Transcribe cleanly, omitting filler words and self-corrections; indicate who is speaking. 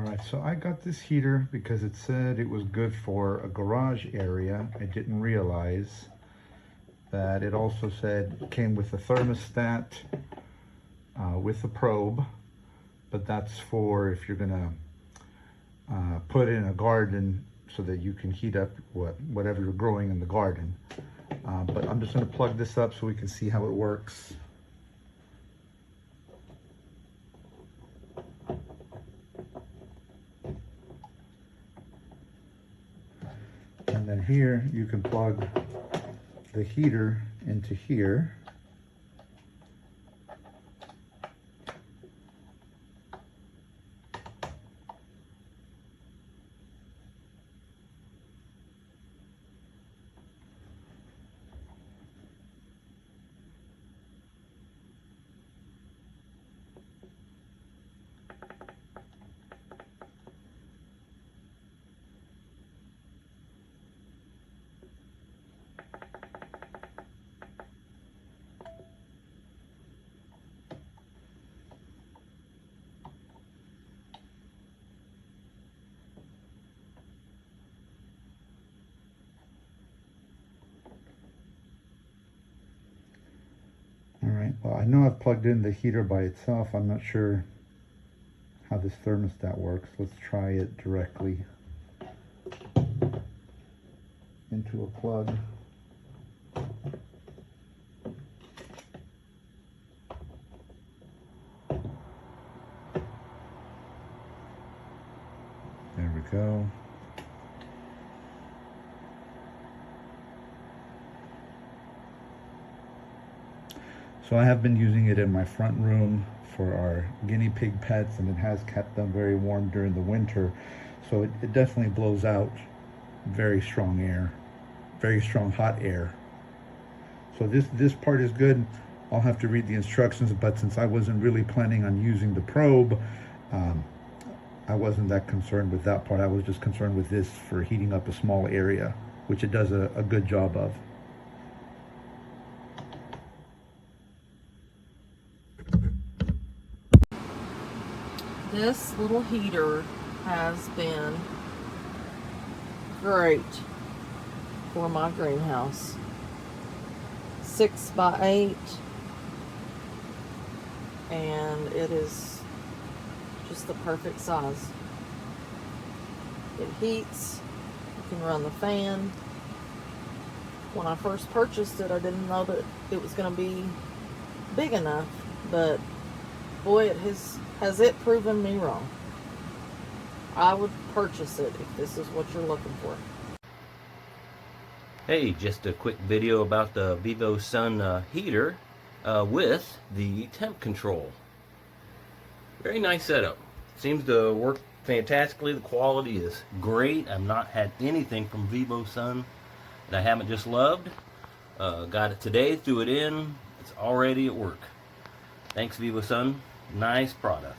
Speaker 1: Alright, so I got this heater because it said it was good for a garage area. I didn't realize that it also said it came with a thermostat with a probe, but that's for if you're gonna put in a garden so that you can heat up whatever you're growing in the garden. But I'm just gonna plug this up so we can see how it works. And then here you can plug the heater into here. Alright, well, I know I've plugged in the heater by itself. I'm not sure how this thermostat works. Let's try it directly into a plug. There we go. So I have been using it in my front room for our guinea pig pets, and it has kept them very warm during the winter. So it definitely blows out very strong air, very strong hot air. So this part is good. I'll have to read the instructions, but since I wasn't really planning on using the probe, I wasn't that concerned with that part. I was just concerned with this for heating up a small area, which it does a good job of.
Speaker 2: This little heater has been great for my greenhouse. 6 by 8, and it is just the perfect size. It heats, you can run the fan. When I first purchased it, I didn't know that it was going to be big enough, but boy, has it proven me wrong. I would purchase it if this is what you're looking for.
Speaker 3: Hey, just a quick video about the VIVOSUN heater with the temp control. Very nice setup. Seems to work fantastically. The quality is great. I've not had anything from VIVOSUN that I haven't just loved. Got it today, threw it in. It's already at work. Thanks, VIVOSUN. Nice product.